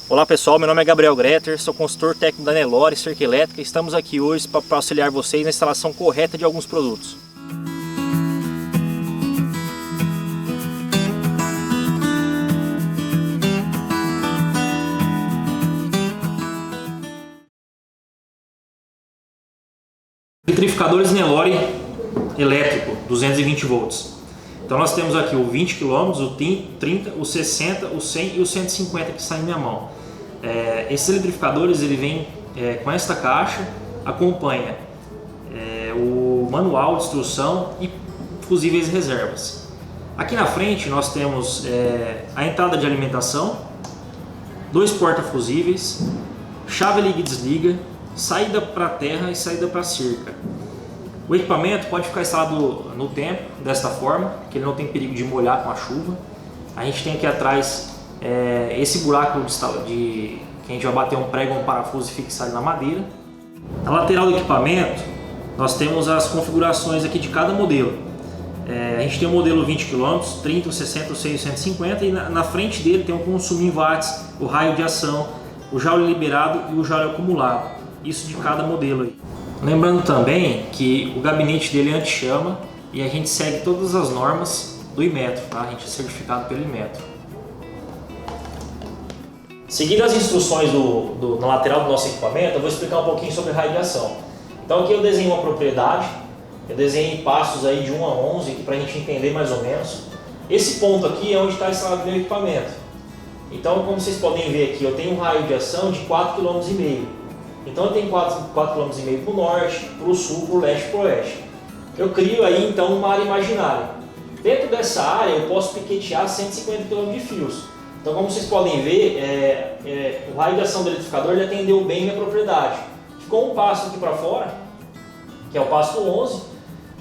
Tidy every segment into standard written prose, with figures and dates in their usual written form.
Olá pessoal, meu nome é Gabriel Greter, sou consultor técnico da Nelore Cerca Elétrica e estamos aqui hoje para auxiliar vocês na instalação correta de alguns produtos. Liquidificadores Nelore elétrico, 220 volts. Então nós temos aqui o 20 km, o 30, o 60, o 100 e o 150 que sai em minha mão. Esses eletrificadores ele vem com esta caixa, acompanha o manual de instrução e fusíveis reservas. Aqui na frente nós temos a entrada de alimentação, dois porta-fusíveis, chave liga e desliga, saída para terra e saída para cerca. O equipamento pode ficar instalado no tempo, desta forma, que ele não tem perigo de molhar com a chuva. A gente tem aqui atrás esse buraco que a gente vai bater um prego ou um parafuso e fixar ele na madeira. Na lateral do equipamento, nós temos as configurações aqui de cada modelo. A gente tem o modelo 20 km, 30, 60, 100 e 150 e na frente dele tem o consumo em watts, o raio de ação, o joule liberado e o joule acumulado. Isso de cada modelo aí. Lembrando também que o gabinete dele é anti-chama e a gente segue todas as normas do Inmetro, tá? A gente é certificado pelo Inmetro. Seguindo as instruções na lateral do nosso equipamento, eu vou explicar um pouquinho sobre raio de ação. Então aqui eu desenhei uma propriedade, eu desenhei passos aí de 1 a 11 para a gente entender mais ou menos. Esse ponto aqui é onde está instalado o meu equipamento. Então, como vocês podem ver aqui, eu tenho um raio de ação de 4,5 km. Então eu tenho 4,5 km para o norte, para o sul, para o leste e para o oeste. Eu crio aí então uma área imaginária. Dentro dessa área eu posso piquetear 150 km de fios. Então, como vocês podem ver, o raio de ação do eletrificador ele atendeu bem minha propriedade. Ficou um passo aqui para fora, que é o passo 11,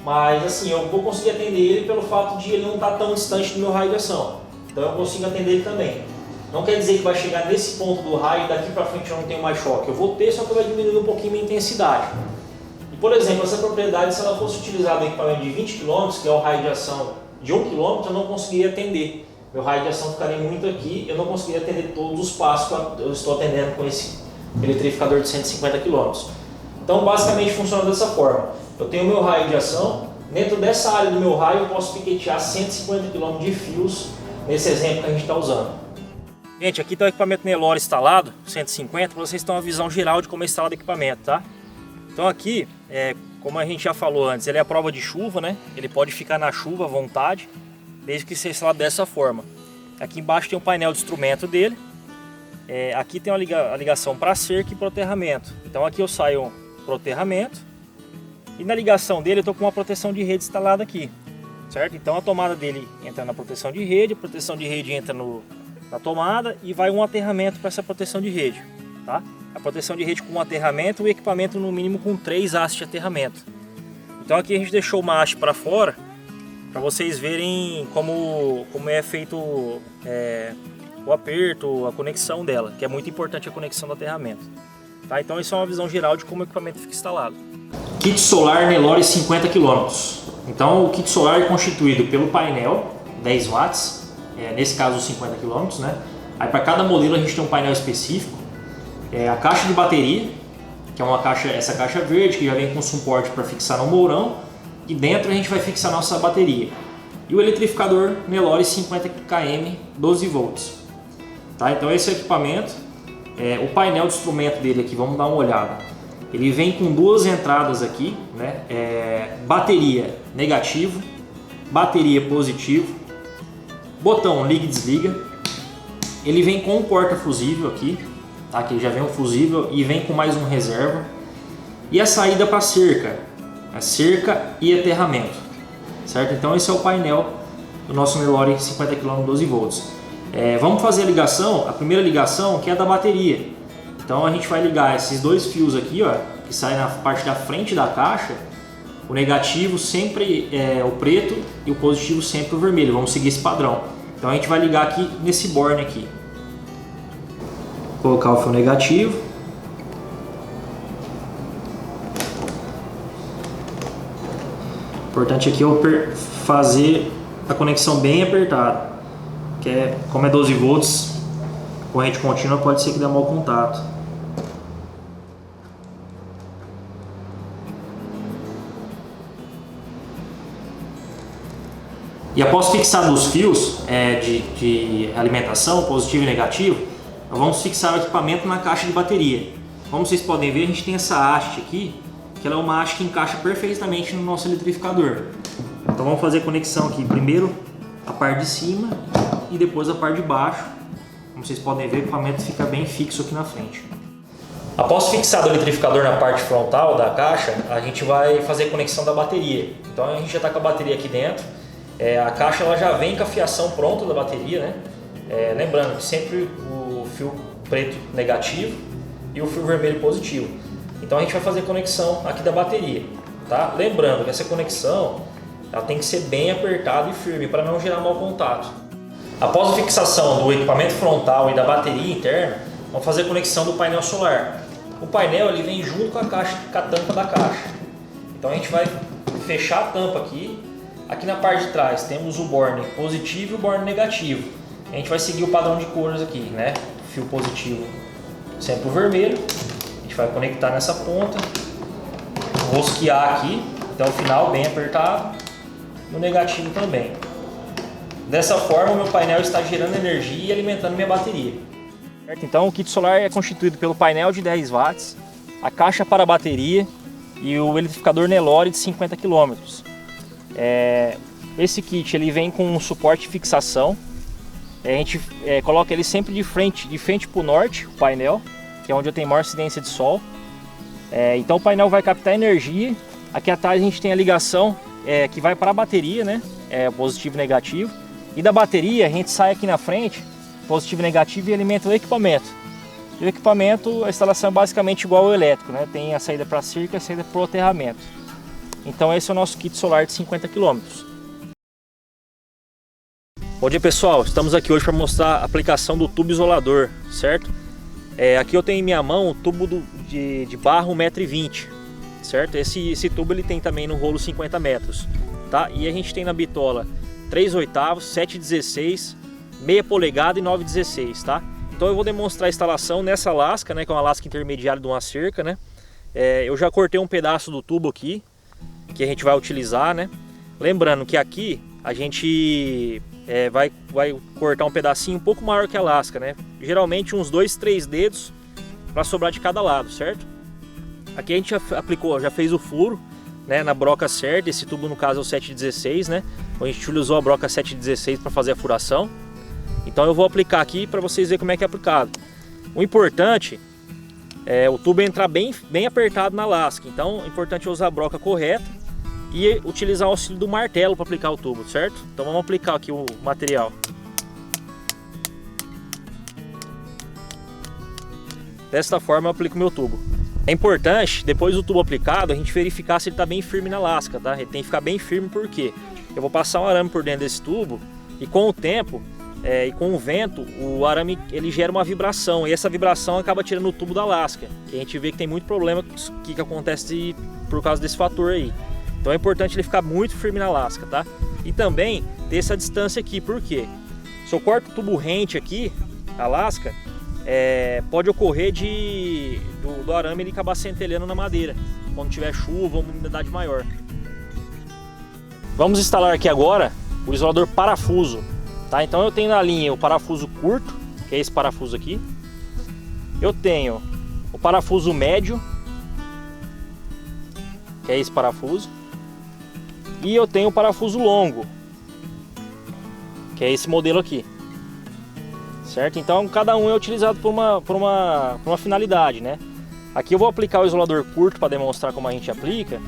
mas assim, eu vou conseguir atender ele pelo fato de ele não estar tão distante do meu raio de ação. Então eu consigo atender ele também. Não quer dizer que vai chegar nesse ponto do raio e daqui para frente eu não tenho mais choque. Eu vou ter, só que vai diminuir um pouquinho a intensidade. E, por exemplo, essa propriedade, se ela fosse utilizada em equipamento de 20 km, que é o raio de ação de 1 km, eu não conseguiria atender. Meu raio de ação ficaria muito aqui, eu não conseguiria atender todos os passos que eu estou atendendo com esse eletrificador de 150 km. Então, basicamente funciona dessa forma. Eu tenho o meu raio de ação, dentro dessa área do meu raio eu posso piquetear 150 km de fios, nesse exemplo que a gente está usando. Gente, aqui está o equipamento Nelore instalado, 150, para vocês terem uma visão geral de como é instalado o equipamento, tá? Então aqui, como a gente já falou antes, ele é a prova de chuva, né? Ele pode ficar na chuva à vontade, desde que seja instalado dessa forma. Aqui embaixo tem o painel de instrumento dele, aqui tem a ligação para cerca e para o aterramento. Então aqui eu saio para o aterramento e na ligação dele eu estou com uma proteção de rede instalada aqui, certo? Então a tomada dele entra na proteção de rede, a proteção de rede entra na tomada e vai um aterramento para essa proteção de rede, tá? A proteção de rede com um aterramento e o equipamento no mínimo com 3 hastes de aterramento. Então aqui a gente deixou uma haste para fora para vocês verem como é feito o aperto, a conexão dela, que é muito importante a conexão do aterramento, tá? Então isso é uma visão geral de como o equipamento fica instalado. Kit solar Nelore 50 km. Então o kit solar é constituído pelo painel 10 watts, nesse caso 50 km, né? Aí para cada modelo a gente tem um painel específico, a caixa de bateria, que é essa caixa verde que já vem com suporte para fixar no mourão, e dentro a gente vai fixar nossa bateria. E o eletrificador Nelore 50 km 12 volts. Tá? Então esse é o equipamento, o painel de instrumento dele aqui, vamos dar uma olhada. Ele vem com duas entradas aqui, né? Bateria negativo, bateria positivo, botão liga e desliga. Ele vem com um porta-fusível aqui, tá? Que já vem um fusível e vem com mais um reserva. E a saída para cerca, a cerca e aterramento, certo? Então esse é o painel do nosso Nelore 50 km 12 volts. Vamos fazer a ligação, a primeira ligação que é da bateria. Então a gente vai ligar esses dois fios aqui, ó, que saem na parte da frente da caixa. O negativo sempre é o preto e o positivo sempre o vermelho. Vamos seguir esse padrão. Então a gente vai ligar aqui nesse borne aqui. Vou colocar o fio negativo. O importante aqui é fazer a conexão bem apertada. Como é 12 volts, corrente contínua pode ser que dê mau contato. E após fixar os fios de alimentação, positivo e negativo, nós vamos fixar o equipamento na caixa de bateria. Como vocês podem ver, a gente tem essa haste aqui, que ela é uma haste que encaixa perfeitamente no nosso eletrificador. Então vamos fazer a conexão aqui, primeiro a parte de cima e depois a parte de baixo. Como vocês podem ver, o equipamento fica bem fixo aqui na frente. Após fixar o eletrificador na parte frontal da caixa, a gente vai fazer a conexão da bateria. Então a gente já está com a bateria aqui dentro. A caixa ela já vem com a fiação pronta da bateria, né? Lembrando que sempre o fio preto negativo e o fio vermelho positivo. Então a gente vai fazer a conexão aqui da bateria, tá? Lembrando que essa conexão ela tem que ser bem apertada e firme para não gerar mau contato. Após a fixação do equipamento frontal e da bateria interna, vamos fazer a conexão do painel solar. O painel ele vem junto com a caixa, com a tampa da caixa. Então a gente vai fechar a tampa aqui. Aqui na parte de trás temos o borne positivo e o borne negativo. A gente vai seguir o padrão de cores aqui, né? Fio positivo sempre o vermelho. A gente vai conectar nessa ponta, rosquear aqui até o final bem apertado. No negativo também. Dessa forma o meu painel está gerando energia e alimentando minha bateria. Certo? Então o kit solar é constituído pelo painel de 10 watts, a caixa para a bateria e o eletrificador Nelore de 50 km. Esse kit ele vem com um suporte de fixação. A gente coloca ele sempre de frente para o norte, o painel, que é onde eu tenho maior incidência de sol. Então o painel vai captar energia. Aqui atrás a gente tem a ligação que vai para a bateria, né? Positivo e negativo. E da bateria a gente sai aqui na frente, positivo e negativo, e alimenta o equipamento. E o equipamento, a instalação é basicamente igual ao elétrico, né? Tem a saída para a cerca e a saída para o aterramento. Então esse é o nosso kit solar de 50 km. Bom dia pessoal, estamos aqui hoje para mostrar a aplicação do tubo isolador, certo? Aqui eu tenho em minha mão o tubo de barra 1,20 m, certo? Esse tubo ele tem também no rolo 50 metros, tá? E a gente tem na bitola 3/8, 7/16, meia polegada e 9/16, tá? Então eu vou demonstrar a instalação nessa lasca, né? Que é uma lasca intermediária de uma cerca, né? Eu já cortei um pedaço do tubo aqui, que a gente vai utilizar, né? Lembrando que aqui a gente vai cortar um pedacinho um pouco maior que a lasca, né? Geralmente uns 2, 3 dedos para sobrar de cada lado, certo? Aqui a gente já fez o furo, né, na broca certa. Esse tubo no caso é o 7/16, né? A gente utilizou a broca 7/16 para fazer a furação. Então eu vou aplicar aqui para vocês verem como é que é aplicado. O importante é o tubo entrar bem apertado na lasca. Então é importante usar a broca correta e utilizar o auxílio do martelo para aplicar o tubo, certo? Então vamos aplicar aqui o material. Desta forma eu aplico o meu tubo. É importante, depois do tubo aplicado, a gente verificar se ele está bem firme na lasca, tá? Ele tem que ficar bem firme porque eu vou passar um arame por dentro desse tubo e com o tempo e com o vento, o arame ele gera uma vibração e essa vibração acaba tirando o tubo da lasca. E a gente vê que tem muito problema que acontece por causa desse fator aí. Então é importante ele ficar muito firme na lasca, tá? E também ter essa distância aqui, por quê? Se eu corto o tubo rente aqui, a lasca, pode ocorrer do arame ele acabar centelhando na madeira, quando tiver chuva ou uma umidade maior. Vamos instalar aqui agora o isolador parafuso, tá? Então eu tenho na linha o parafuso curto, que é esse parafuso aqui. Eu tenho o parafuso médio, que é esse parafuso. E eu tenho o parafuso longo, que é esse modelo aqui, certo? Então cada um é utilizado por uma finalidade, né? Aqui eu vou aplicar o isolador curto para demonstrar como a gente aplica,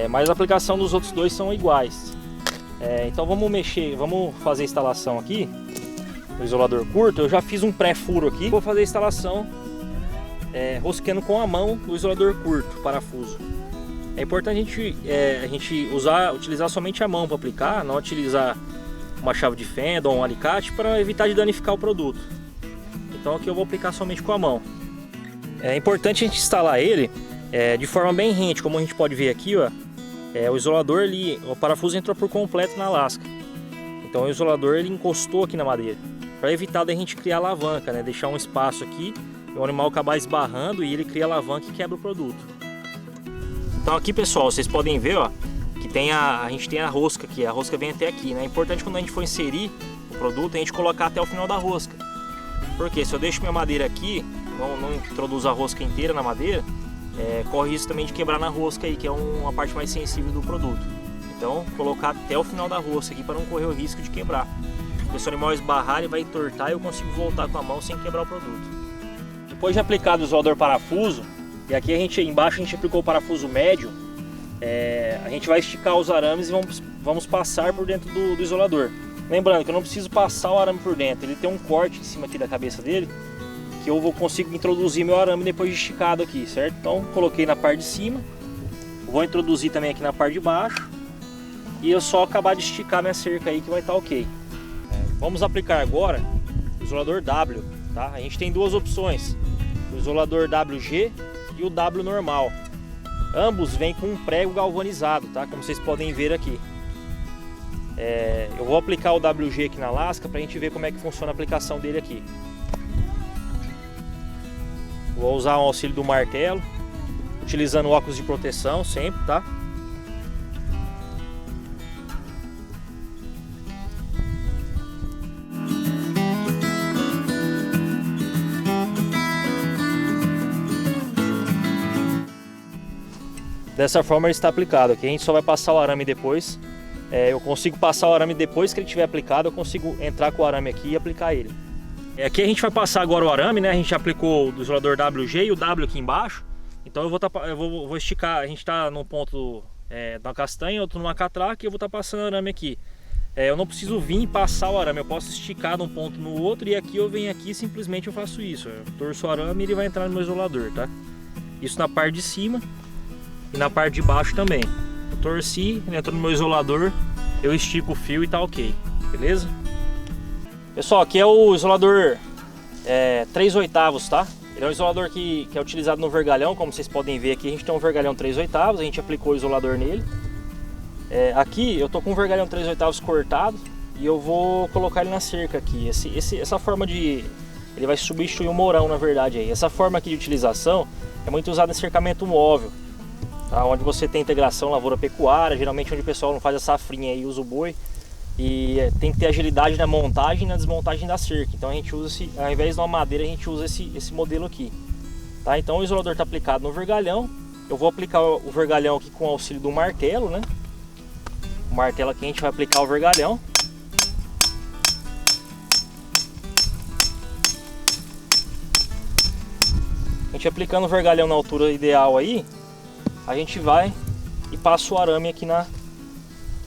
mas a aplicação dos outros dois são iguais. Então vamos fazer a instalação aqui do isolador curto. Eu já fiz um pré-furo aqui, vou fazer a instalação rosqueando com a mão o isolador curto, parafuso. É importante a gente utilizar somente a mão para aplicar, não utilizar uma chave de fenda ou um alicate para evitar de danificar o produto. Então aqui eu vou aplicar somente com a mão. É importante a gente instalar ele de forma bem rente, como a gente pode ver aqui, ó. O isolador ali, o parafuso entrou por completo na lasca. Então o isolador ele encostou aqui na madeira. para evitar da gente criar alavanca, né? Deixar um espaço aqui, o animal acabar esbarrando e ele cria alavanca e quebra o produto. Então aqui, pessoal, vocês podem ver, ó, que tem a gente tem a rosca aqui, a rosca vem até aqui, né? É importante quando a gente for inserir o produto, a gente colocar até o final da rosca. Porque se eu deixo minha madeira aqui, não introduzo a rosca inteira na madeira, corre risco também de quebrar na rosca aí, que é uma parte mais sensível do produto. Então, colocar até o final da rosca aqui para não correr o risco de quebrar. Porque se o animal esbarrar, ele vai entortar e eu consigo voltar com a mão sem quebrar o produto. Depois de aplicado o isolador parafuso, e aqui embaixo a gente aplicou o parafuso médio, a gente vai esticar os arames e vamos passar por dentro do isolador. Lembrando que eu não preciso passar o arame por dentro, ele tem um corte em cima aqui da cabeça dele, que eu consigo introduzir meu arame depois de esticado aqui, certo? Então coloquei na parte de cima, vou introduzir também aqui na parte de baixo, e eu só acabar de esticar minha cerca aí que vai estar ok. Vamos aplicar agora o isolador W, tá? A gente tem duas opções, o isolador WG e o W normal. Ambos vêm com um prego galvanizado, tá? Como vocês podem ver aqui. Eu vou aplicar o WG aqui na lasca para a gente ver como é que funciona a aplicação dele aqui. Vou usar o auxílio do martelo, utilizando óculos de proteção sempre, tá? Dessa forma ele está aplicado. Aqui a gente só vai passar o arame depois. Eu consigo passar o arame depois que ele estiver aplicado, eu consigo entrar com o arame aqui e aplicar ele. Aqui a gente vai passar agora o arame, né? A gente aplicou o isolador WG e o W aqui embaixo. Então eu vou esticar, a gente está num ponto da castanha, outro numa catraca, e eu vou estar passando o arame aqui. Eu não preciso vir e passar o arame, eu posso esticar de um ponto no outro, e aqui eu venho aqui e simplesmente eu faço isso. Eu torço o arame e ele vai entrar no meu isolador, tá? Isso na parte de cima e na parte de baixo também. Eu torci, ele entrou no meu isolador, eu estico o fio e tá ok, beleza? Pessoal, aqui é o isolador 3/8, tá? Ele é um isolador que é utilizado no vergalhão, como vocês podem ver aqui. A gente tem um vergalhão 3/8, a gente aplicou o isolador nele. Aqui eu tô com um vergalhão 3/8 cortado e eu vou colocar ele na cerca aqui. Essa forma de... ele vai substituir o mourão, na verdade. Aí. Essa forma aqui de utilização é muito usada em cercamento móvel, tá? Onde você tem integração lavoura-pecuária, geralmente onde o pessoal não faz a safrinha e usa o boi. E tem que ter agilidade na montagem e na desmontagem da cerca. Então a gente usa ao invés de uma madeira, a gente usa esse modelo aqui, tá? Então o isolador está aplicado no vergalhão. Eu vou aplicar o vergalhão aqui com o auxílio do martelo, né? O martelo aqui a gente vai aplicar o vergalhão. A gente aplicando o vergalhão na altura ideal aí, a gente vai e passa o arame aqui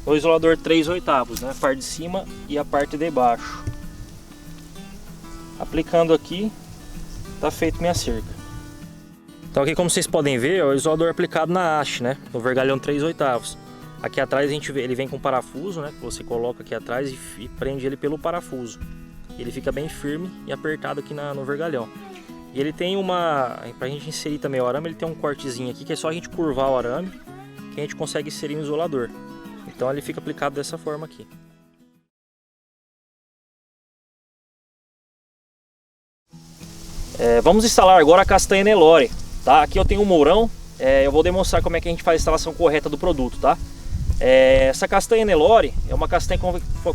no isolador 3/8, né? A parte de cima e a parte de baixo. Aplicando aqui, tá feito minha cerca. Então aqui, como vocês podem ver, é o isolador aplicado na haste, né? No vergalhão 3/8. Aqui atrás ele vem com parafuso, né? Que você coloca aqui atrás e prende ele pelo parafuso. Ele fica bem firme e apertado aqui no vergalhão. E ele tem pra gente inserir também o arame, ele tem um cortezinho aqui que é só a gente curvar o arame que a gente consegue inserir no isolador. Então ele fica aplicado dessa forma aqui. Vamos instalar agora a castanha Nelore, tá? Aqui eu tenho um mourão, eu vou demonstrar como é que a gente faz a instalação correta do produto, tá? Essa castanha Nelore é uma castanha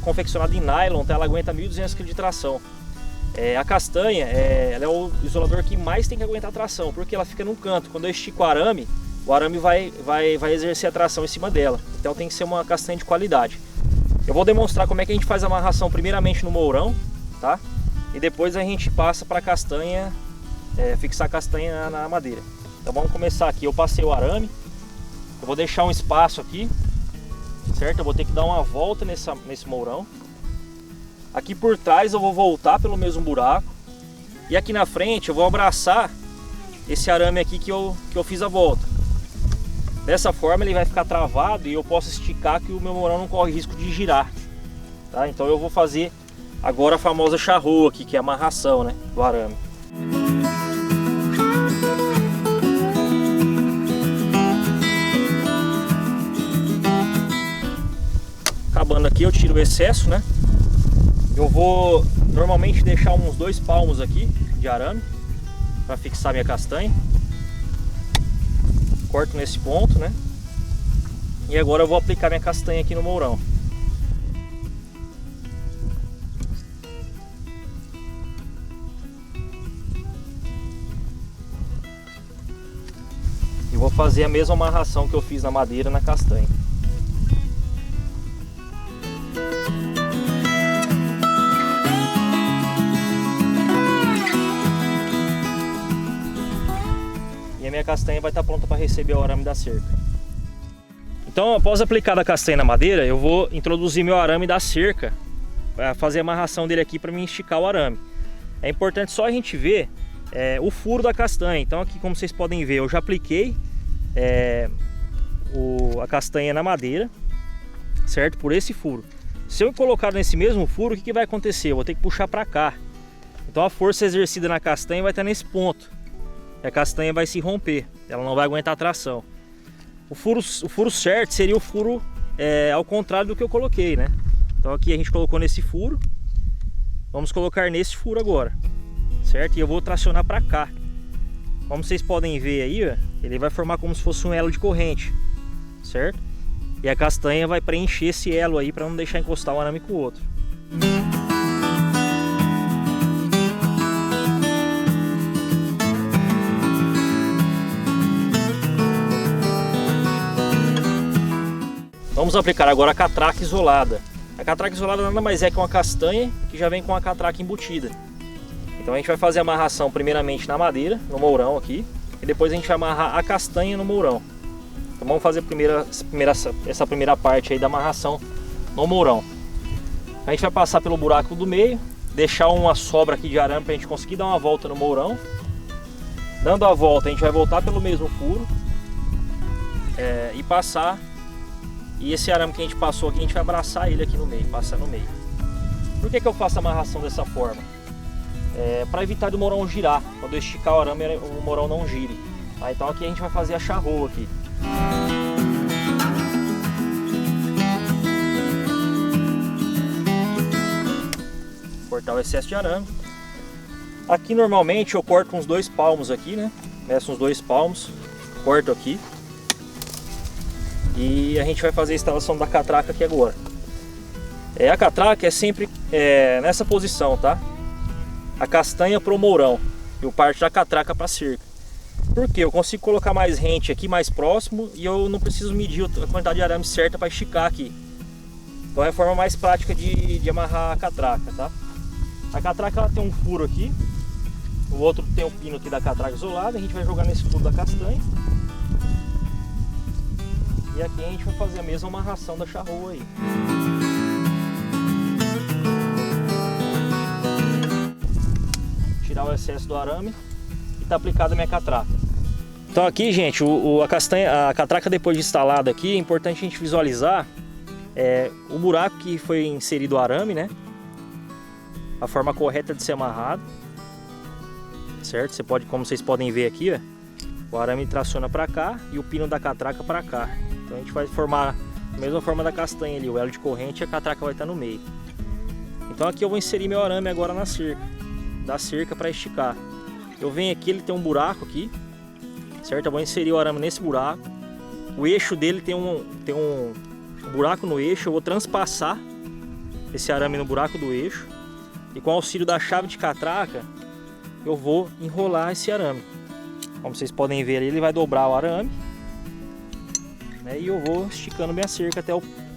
confeccionada em nylon, tá? Ela aguenta 1.200 kg de tração. A castanha, ela é o isolador que mais tem que aguentar tração, porque ela fica num canto. Quando eu estico o arame vai exercer a tração em cima dela. Então tem que ser uma castanha de qualidade. Eu vou demonstrar como é que a gente faz a amarração primeiramente no mourão, tá? E depois a gente passa para a castanha, fixar a castanha na madeira. Então vamos começar aqui. Eu passei o arame, eu vou deixar um espaço aqui, certo? Eu vou ter que dar uma volta nesse mourão. Aqui por trás eu vou voltar pelo mesmo buraco. E aqui na frente eu vou abraçar esse arame aqui que eu fiz a volta. Dessa forma ele vai ficar travado e eu posso esticar que o meu mourão não corre risco de girar, tá? Então eu vou fazer agora a famosa charrua aqui, que é a amarração, né, do arame. Acabando aqui eu tiro o excesso, né? Eu vou Normalmente deixar uns 2 palmos aqui de arame para fixar minha castanha. Corto nesse ponto, né? E agora eu vou aplicar minha castanha aqui no mourão. E vou fazer a mesma amarração que eu fiz na madeira na castanha. E a minha castanha vai estar pronta para receber o arame da cerca. Então, após aplicar a castanha na madeira, eu vou introduzir meu arame da cerca para fazer a amarração dele aqui para mim esticar o arame. É importante só a gente ver o furo da castanha. Então aqui, como vocês podem ver, eu já apliquei a castanha na madeira, certo? Por esse furo. Se eu colocar nesse mesmo furo, o que vai acontecer? Eu vou ter que puxar para cá. Então a força exercida na castanha vai estar nesse ponto. A castanha vai se romper, ela não vai aguentar a tração. O furo certo seria o furo ao contrário do que eu coloquei, né? Então aqui a gente colocou nesse furo, vamos colocar nesse furo agora, certo? E eu vou tracionar para cá. Como vocês podem ver aí, ó, ele vai formar como se fosse um elo de corrente, certo? E a castanha vai preencher esse elo aí para não deixar encostar um arame com o outro. Vamos aplicar agora a catraca isolada. A catraca isolada nada mais é que uma castanha que já vem com a catraca embutida. Então a gente vai fazer a amarração primeiramente na madeira, no mourão aqui, e depois a gente vai amarrar a castanha no mourão. Então vamos fazer essa primeira parte aí da amarração no mourão. A gente vai passar pelo buraco do meio, deixar uma sobra aqui de arame para a gente conseguir dar uma volta no mourão. Dando a volta, a gente vai voltar pelo mesmo furo e passar. E esse arame que a gente passou aqui, a gente vai abraçar ele aqui no meio, passar no meio. Por que eu faço a amarração dessa forma? Para evitar do mourão girar. Quando eu esticar o arame, o mourão não gire. Então aqui a gente vai fazer a charroa aqui. Cortar o excesso de arame. Aqui normalmente eu corto uns 2 palmos aqui, né? Meço uns 2 palmos, corto aqui. E a gente vai fazer a instalação da catraca aqui agora. A catraca é sempre nessa posição, tá? A castanha para o mourão e o parte da catraca para a cerca. Porque eu consigo colocar mais rente aqui, mais próximo, e eu não preciso medir a quantidade de arame certa para esticar aqui. Então é a forma mais prática de amarrar a catraca, tá? A catraca ela tem um furo aqui, o outro tem o pino aqui da catraca isolada. A gente vai jogar nesse furo da castanha. E aqui a gente vai fazer a mesma amarração da charroa aí. Tirar o excesso do arame e tá aplicada a minha catraca. Então aqui, gente, a catraca depois de instalada aqui, é importante a gente visualizar o buraco que foi inserido o arame, né? A forma correta de ser amarrado, certo? Como vocês podem ver aqui, ó, o arame traciona para cá e o pino da catraca para cá. Então a gente vai formar a mesma forma da castanha ali, o elo de corrente, e a catraca vai estar no meio. Então aqui eu vou inserir meu arame agora na cerca, da cerca para esticar. Eu venho aqui, ele tem um buraco aqui, certo? Eu vou inserir o arame nesse buraco. O eixo dele tem um buraco no eixo, eu vou transpassar esse arame no buraco do eixo. E com o auxílio da chave de catraca, eu vou enrolar esse arame. Como vocês podem ver, ele vai dobrar o arame. E eu vou esticando minha cerca até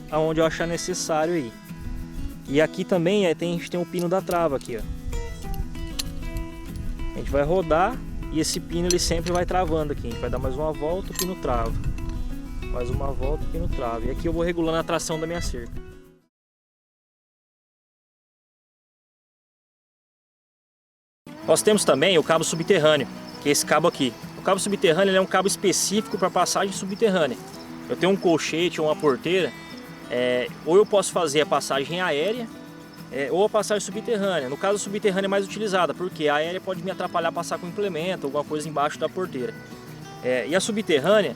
aonde eu achar necessário aí. E aqui também a gente tem o pino da trava aqui, ó. A gente vai rodar e esse pino ele sempre vai travando aqui. A gente vai dar mais uma volta, o pino trava. Mais uma volta, o pino trava. E aqui eu vou regulando a tração da minha cerca. Nós temos também o cabo subterrâneo, que é esse cabo aqui. O cabo subterrâneo ele é um cabo específico para passagem subterrânea. Eu tenho um colchete ou uma porteira, ou eu posso fazer a passagem aérea ou a passagem subterrânea. No caso, a subterrânea é mais utilizada, porque a aérea pode me atrapalhar a passar com implemento, alguma coisa embaixo da porteira. E a subterrânea,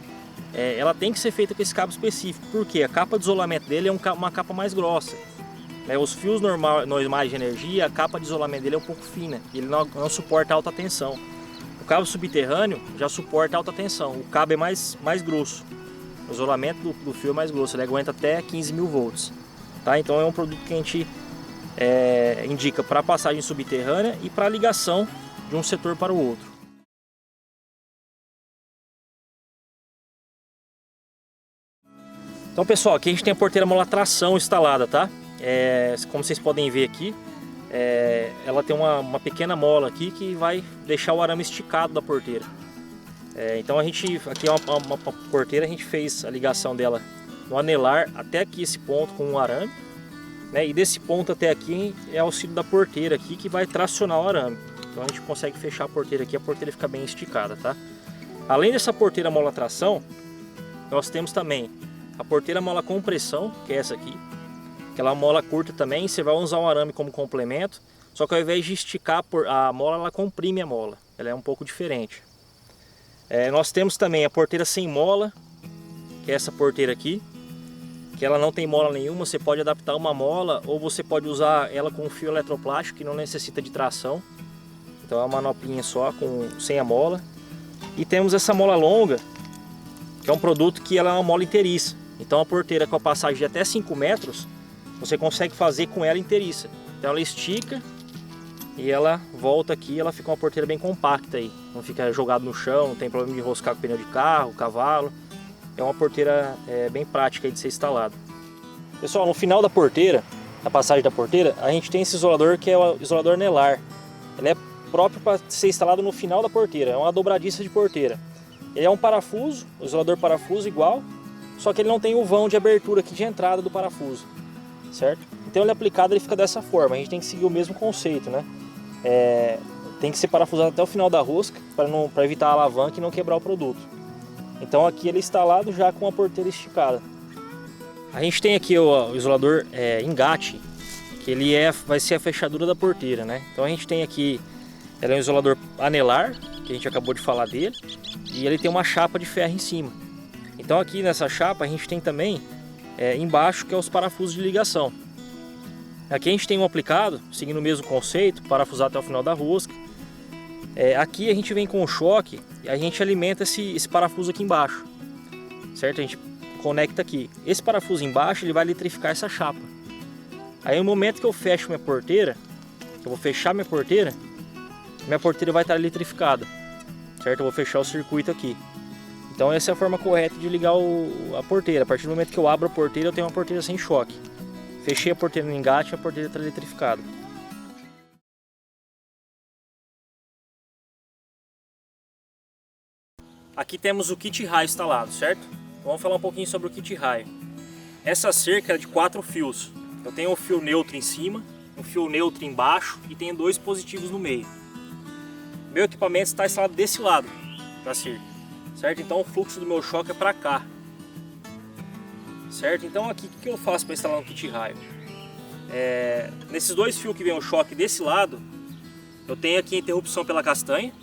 ela tem que ser feita com esse cabo específico, porque a capa de isolamento dele é uma capa mais grossa. né? Os fios normais de energia, a capa de isolamento dele é um pouco fina, ele não suporta alta tensão. O cabo subterrâneo já suporta alta tensão, o cabo é mais grosso, o isolamento do fio é mais grosso, ele aguenta até 15.000 volts. Tá? Então é um produto que a gente indica para passagem subterrânea e para ligação de um setor para o outro. Então pessoal, aqui a gente tem a porteira mola tração instalada, tá? Como vocês podem ver aqui, ela tem uma pequena mola aqui que vai deixar o arame esticado da porteira. Então aqui é uma porteira, a gente fez a ligação dela no anelar até aqui esse ponto com um arame, né? E desse ponto até aqui é auxílio da porteira aqui que vai tracionar o arame. Então a gente consegue fechar a porteira aqui, a porteira fica bem esticada, tá? Além dessa porteira mola tração, nós temos também a porteira mola compressão, que é essa aqui. Aquela mola curta também, você vai usar o arame como complemento, só que ao invés de esticar a mola, ela comprime a mola. Ela é um pouco diferente. Nós temos também a porteira sem mola, que é essa porteira aqui, que ela não tem mola nenhuma, você pode adaptar uma mola ou você pode usar ela com fio eletroplástico que não necessita de tração. Então é uma manoplinha só, sem a mola. E temos essa mola longa, que é um produto que ela é uma mola inteiriça. Então a porteira com a passagem de até 5 metros, você consegue fazer com ela inteiriça. Então ela estica e ela volta aqui, ela fica uma porteira bem compacta aí. Não fica jogado no chão, não tem problema de enroscar com pneu de carro, cavalo. É uma porteira bem prática aí de ser instalada. Pessoal, no final da porteira, na passagem da porteira, a gente tem esse isolador que é o isolador anelar. Ele é próprio para ser instalado no final da porteira, é uma dobradiça de porteira. Ele é um parafuso, o isolador parafuso igual, só que ele não tem o vão de abertura aqui de entrada do parafuso, certo? Então ele aplicado, ele fica dessa forma, a gente tem que seguir o mesmo conceito, né? Tem que ser parafusado até o final da rosca, para evitar a alavanca e não quebrar o produto. Então aqui ele é instalado já com a porteira esticada. A gente tem aqui o isolador engate, que ele vai ser a fechadura da porteira, né? Então a gente tem aqui, ele é um isolador anelar, que a gente acabou de falar dele, e ele tem uma chapa de ferro em cima. Então aqui nessa chapa a gente tem também embaixo, que é os parafusos de ligação. Aqui a gente tem um aplicado, seguindo o mesmo conceito, parafusado até o final da rosca. Aqui a gente vem com o choque e a gente alimenta esse parafuso aqui embaixo, certo? A gente conecta aqui. Esse parafuso embaixo, ele vai eletrificar essa chapa. Aí no momento que eu fecho minha porteira, eu vou fechar minha porteira vai estar eletrificada, certo? Eu vou fechar o circuito aqui. Então essa é a forma correta de ligar a porteira. A partir do momento que eu abro a porteira, eu tenho uma porteira sem choque. Fechei a porteira no engate, a porteira está eletrificada. Aqui temos o kit raio instalado, certo? Vamos falar um pouquinho sobre o kit raio. Essa cerca é de 4 fios. Eu tenho um fio neutro em cima, um fio neutro embaixo e tenho 2 positivos no meio. Meu equipamento está instalado desse lado da cerca, certo? Então o fluxo do meu choque é para cá, certo? Então aqui o que eu faço para instalar um kit raio? Nesses 2 fios que vem o choque desse lado, eu tenho aqui a interrupção pela castanha,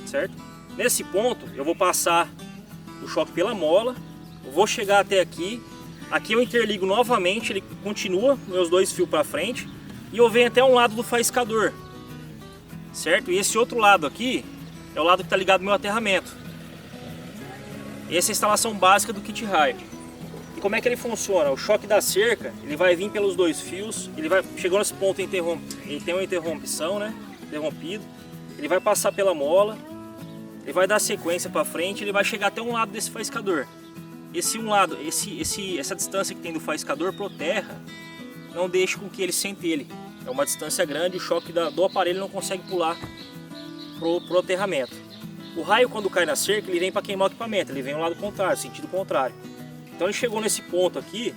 certo? Nesse ponto eu vou passar o choque pela mola, eu vou chegar até aqui, aqui eu interligo novamente, ele continua meus 2 fios para frente e eu venho até um lado do faiscador, certo? E esse outro lado aqui é o lado que está ligado ao meu aterramento. Essa é a instalação básica do kit raio. E como é que ele funciona? O choque da cerca, ele vai vir pelos 2 fios, chegou nesse ponto, ele tem uma interrupção, né? Interrompido, ele vai passar pela mola, ele vai dar sequência para frente, ele vai chegar até um lado desse faiscador. Esse um lado, essa distância que tem do faiscador pro terra, não deixe com que ele centelhe. É uma distância grande, o choque do aparelho não consegue pular pro aterramento. O raio, quando cai na cerca, ele vem para queimar o equipamento, ele vem no lado contrário, sentido contrário. Então ele chegou nesse ponto aqui,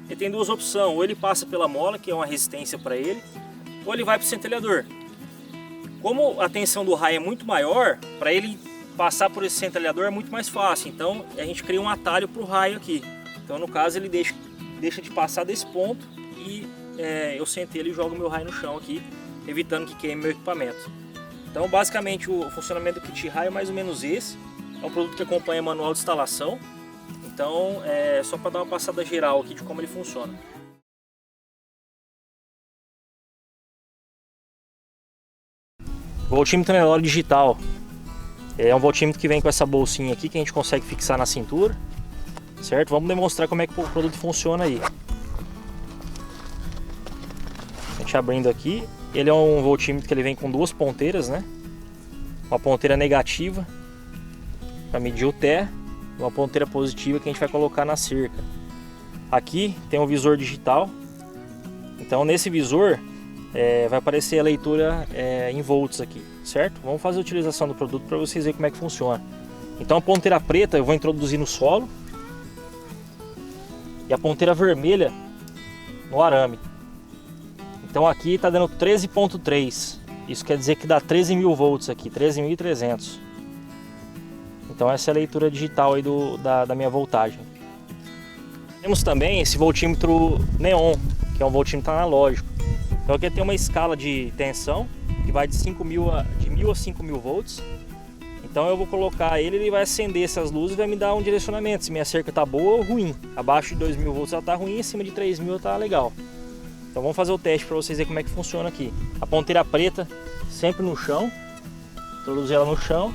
ele tem 2 opções, ou ele passa pela mola, que é uma resistência para ele, ou ele vai para o centelhador. Como a tensão do raio é muito maior, para ele passar por esse centelhador é muito mais fácil, então a gente cria um atalho para o raio aqui. Então no caso ele deixa de passar desse ponto e eu centelho e jogo meu raio no chão aqui, evitando que queime meu equipamento. Então basicamente o funcionamento do kit raio é mais ou menos esse. É um produto que acompanha manual de instalação, então só para dar uma passada geral aqui de como ele funciona. Voltímetro Nelore digital. É um voltímetro que vem com essa bolsinha aqui que a gente consegue fixar na cintura, certo? Vamos demonstrar como é que o produto funciona aí. A gente abrindo aqui, ele é um voltímetro que ele vem com duas ponteiras, né? Uma ponteira negativa para medir o Té, e uma ponteira positiva que a gente vai colocar na cerca. Aqui tem um visor digital, então nesse visor vai aparecer a leitura em volts aqui, certo? Vamos fazer a utilização do produto para vocês verem como é que funciona. Então a ponteira preta eu vou introduzir no solo e a ponteira vermelha no arame. Então aqui está dando 13.3, isso quer dizer que dá 13.000 volts aqui, 13.300. Então essa é a leitura digital aí da minha voltagem. Temos também esse voltímetro neon, que é um voltímetro analógico. Então aqui tem uma escala de tensão que vai de 1.000 a 5.000 volts. Então eu vou colocar ele vai acender essas luzes e vai me dar um direcionamento, se minha cerca está boa ou ruim. Abaixo de 2.000 volts ela está ruim, acima de 3.000 ela está legal. Então vamos fazer o teste para vocês verem como é que funciona aqui. A ponteira preta sempre no chão, introduzir ela no chão.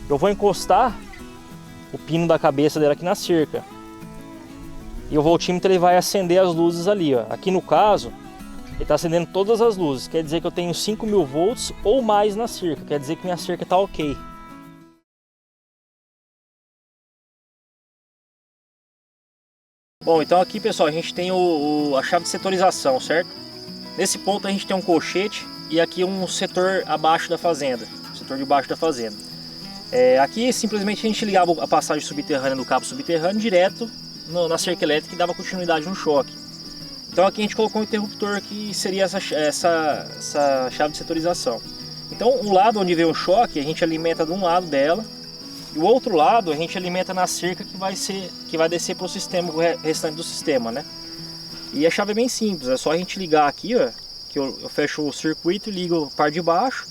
Eu vou encostar o pino da cabeça dela aqui na cerca. E o voltímetro ele vai acender as luzes ali, ó. Aqui no caso, ele está acendendo todas as luzes. Quer dizer que eu tenho 5.000 volts ou mais na cerca. Quer dizer que minha cerca está ok. Bom, então aqui pessoal, a gente tem a chave de setorização, certo? Nesse ponto a gente tem um colchete e aqui um setor abaixo da fazenda, setor de baixo da fazenda. Aqui simplesmente a gente ligava a passagem subterrânea do cabo subterrâneo direto na cerca elétrica e dava continuidade no choque. Então aqui a gente colocou um interruptor que seria essa chave de setorização. Então o lado onde vem o choque a gente alimenta de um lado dela. E o outro lado a gente alimenta na cerca que vai descer para o sistema, o restante do sistema, né? E a chave é bem simples, é só a gente ligar aqui, ó, que eu fecho o circuito e ligo a parte de baixo.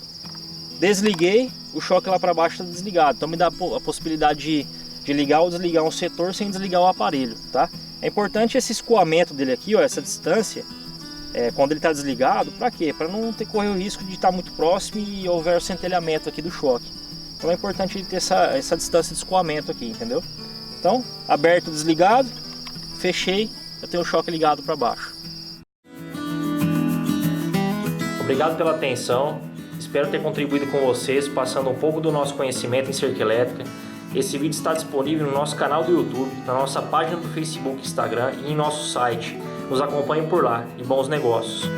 Desliguei, o choque lá para baixo está desligado. Então me dá a possibilidade de ligar ou desligar um setor sem desligar o aparelho, tá? É importante esse escoamento dele aqui, ó, essa distância, quando ele está desligado, para quê? Para não correr o risco de estar muito próximo e houver o centelhamento aqui do choque. Então é importante ele ter essa distância de escoamento aqui, entendeu? Então, aberto, desligado, fechei, eu tenho o choque ligado para baixo. Obrigado pela atenção, espero ter contribuído com vocês, passando um pouco do nosso conhecimento em cerca elétrica. Esse vídeo está disponível no nosso canal do YouTube, na nossa página do Facebook, Instagram e em nosso site. Nos acompanhe por lá e bons negócios!